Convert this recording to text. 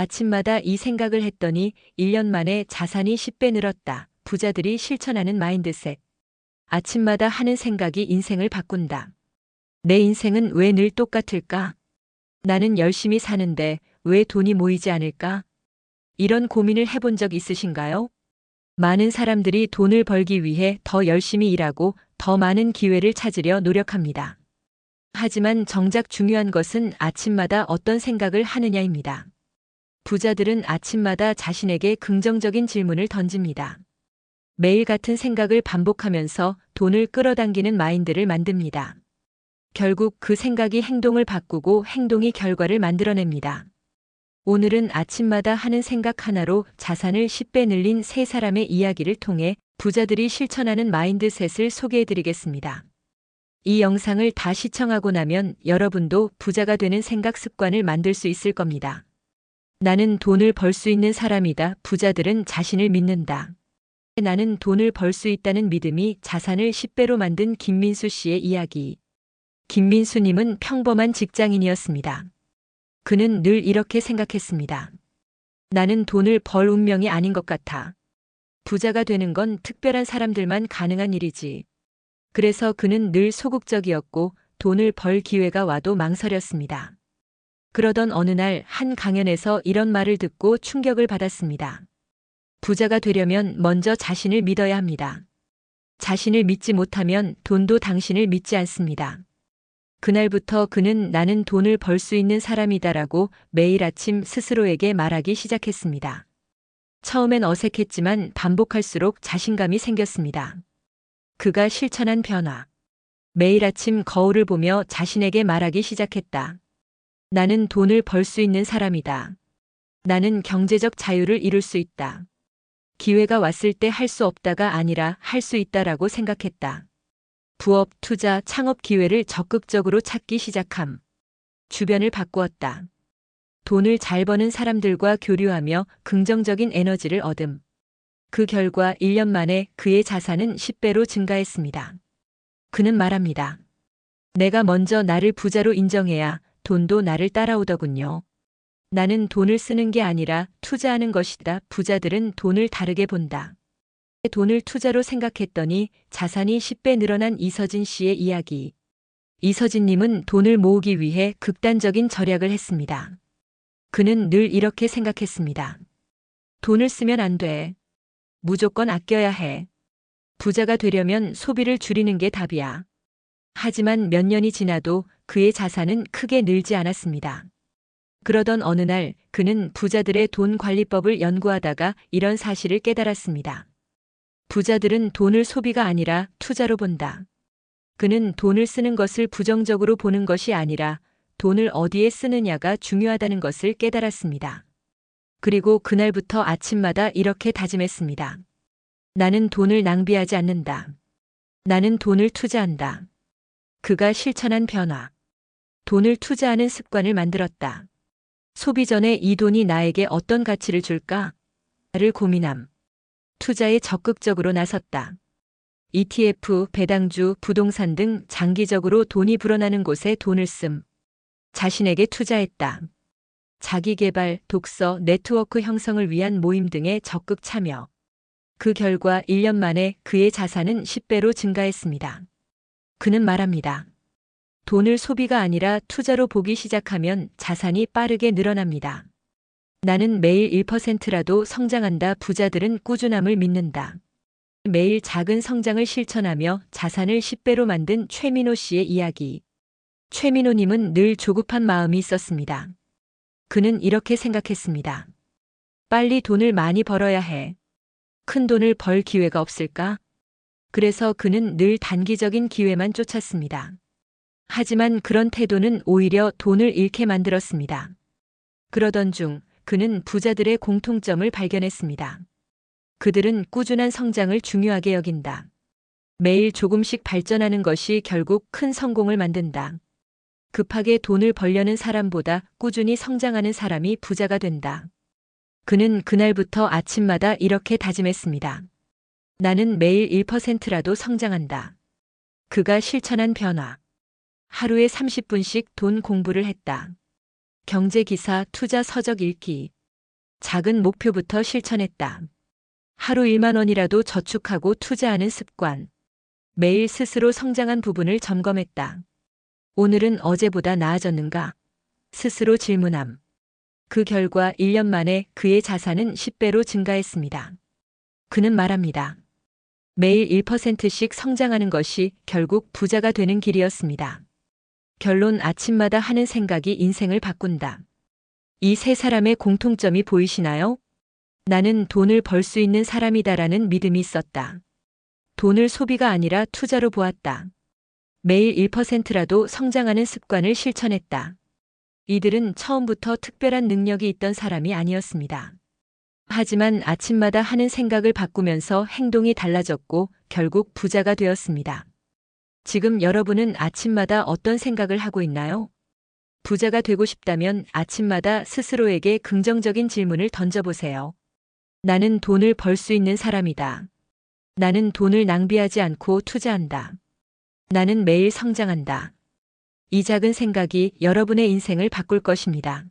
아침마다 이 생각을 했더니 1년 만에 자산이 10배 늘었다. 부자들이 실천하는 마인드셋. 아침마다 하는 생각이 인생을 바꾼다. 내 인생은 왜 늘 똑같을까? 나는 열심히 사는데 왜 돈이 모이지 않을까? 이런 고민을 해본 적 있으신가요? 많은 사람들이 돈을 벌기 위해 더 열심히 일하고 더 많은 기회를 찾으려 노력합니다. 하지만 정작 중요한 것은 아침마다 어떤 생각을 하느냐입니다. 부자들은 아침마다 자신에게 긍정적인 질문을 던집니다. 매일 같은 생각을 반복하면서 돈을 끌어당기는 마인드를 만듭니다. 결국 그 생각이 행동을 바꾸고 행동이 결과를 만들어냅니다. 오늘은 아침마다 하는 생각 하나로 자산을 10배 늘린 세 사람의 이야기를 통해 부자들이 실천하는 마인드셋을 소개해드리겠습니다. 이 영상을 다 시청하고 나면 여러분도 부자가 되는 생각 습관을 만들 수 있을 겁니다. 나는 돈을 벌 수 있는 사람이다. 부자들은 자신을 믿는다. 나는 돈을 벌 수 있다는 믿음이 자산을 10배로 만든 김민수 씨의 이야기. 김민수님은 평범한 직장인이었습니다. 그는 늘 이렇게 생각했습니다. 나는 돈을 벌 운명이 아닌 것 같아. 부자가 되는 건 특별한 사람들만 가능한 일이지. 그래서 그는 늘 소극적이었고 돈을 벌 기회가 와도 망설였습니다. 그러던 어느 날 한 강연에서 이런 말을 듣고 충격을 받았습니다. 부자가 되려면 먼저 자신을 믿어야 합니다. 자신을 믿지 못하면 돈도 당신을 믿지 않습니다. 그날부터 그는 나는 돈을 벌 수 있는 사람이다라고 매일 아침 스스로에게 말하기 시작했습니다. 처음엔 어색했지만 반복할수록 자신감이 생겼습니다. 그가 실천한 변화. 매일 아침 거울을 보며 자신에게 말하기 시작했다. 나는 돈을 벌 수 있는 사람이다. 나는 경제적 자유를 이룰 수 있다. 기회가 왔을 때 할 수 없다가 아니라 할 수 있다라고 생각했다. 부업, 투자, 창업 기회를 적극적으로 찾기 시작함. 주변을 바꾸었다. 돈을 잘 버는 사람들과 교류하며 긍정적인 에너지를 얻음. 그 결과 1년 만에 그의 자산은 10배로 증가했습니다. 그는 말합니다. 내가 먼저 나를 부자로 인정해야 돈도 나를 따라오더군요. 나는 돈을 쓰는 게 아니라 투자하는 것이다. 부자들은 돈을 다르게 본다. 돈을 투자로 생각했더니 자산이 10배 늘어난 이서진 씨의 이야기. 이서진님은 돈을 모으기 위해 극단적인 절약을 했습니다. 그는 늘 이렇게 생각했습니다. 돈을 쓰면 안 돼. 무조건 아껴야 해. 부자가 되려면 소비를 줄이는 게 답이야. 하지만 몇 년이 지나도 그의 자산은 크게 늘지 않았습니다. 그러던 어느 날 그는 부자들의 돈 관리법을 연구하다가 이런 사실을 깨달았습니다. 부자들은 돈을 소비가 아니라 투자로 본다. 그는 돈을 쓰는 것을 부정적으로 보는 것이 아니라 돈을 어디에 쓰느냐가 중요하다는 것을 깨달았습니다. 그리고 그날부터 아침마다 이렇게 다짐했습니다. 나는 돈을 낭비하지 않는다. 나는 돈을 투자한다. 그가 실천한 변화. 돈을 투자하는 습관을 만들었다. 소비 전에 이 돈이 나에게 어떤 가치를 줄까? 를 고민함. 투자에 적극적으로 나섰다. ETF, 배당주, 부동산 등 장기적으로 돈이 불어나는 곳에 돈을 씀. 자신에게 투자했다. 자기개발, 독서, 네트워크 형성을 위한 모임 등에 적극 참여. 그 결과 1년 만에 그의 자산은 10배로 증가했습니다. 그는 말합니다. 돈을 소비가 아니라 투자로 보기 시작하면 자산이 빠르게 늘어납니다. 나는 매일 1%라도 성장한다. 부자들은 꾸준함을 믿는다. 매일 작은 성장을 실천하며 자산을 10배로 만든 최민호 씨의 이야기. 최민호님은 늘 조급한 마음이 있었습니다. 그는 이렇게 생각했습니다. 빨리 돈을 많이 벌어야 해. 큰 돈을 벌 기회가 없을까? 그래서 그는 늘 단기적인 기회만 쫓았습니다. 하지만 그런 태도는 오히려 돈을 잃게 만들었습니다. 그러던 중 그는 부자들의 공통점을 발견했습니다. 그들은 꾸준한 성장을 중요하게 여긴다. 매일 조금씩 발전하는 것이 결국 큰 성공을 만든다. 급하게 돈을 벌려는 사람보다 꾸준히 성장하는 사람이 부자가 된다. 그는 그날부터 아침마다 이렇게 다짐했습니다. 나는 매일 1%라도 성장한다. 그가 실천한 변화. 하루에 30분씩 돈 공부를 했다. 경제기사, 투자 서적 읽기. 작은 목표부터 실천했다. 하루 1만 원이라도 저축하고 투자하는 습관. 매일 스스로 성장한 부분을 점검했다. 오늘은 어제보다 나아졌는가? 스스로 질문함. 그 결과 1년 만에 그의 자산은 10배로 증가했습니다. 그는 말합니다. 매일 1%씩 성장하는 것이 결국 부자가 되는 길이었습니다. 결론 아침마다 하는 생각이 인생을 바꾼다. 이 세 사람의 공통점이 보이시나요? 나는 돈을 벌 수 있는 사람이다라는 믿음이 있었다. 돈을 소비가 아니라 투자로 보았다. 매일 1%라도 성장하는 습관을 실천했다. 이들은 처음부터 특별한 능력이 있던 사람이 아니었습니다. 하지만 아침마다 하는 생각을 바꾸면서 행동이 달라졌고 결국 부자가 되었습니다. 지금 여러분은 아침마다 어떤 생각을 하고 있나요? 부자가 되고 싶다면 아침마다 스스로에게 긍정적인 질문을 던져보세요. 나는 돈을 벌 수 있는 사람이다. 나는 돈을 낭비하지 않고 투자한다. 나는 매일 성장한다. 이 작은 생각이 여러분의 인생을 바꿀 것입니다.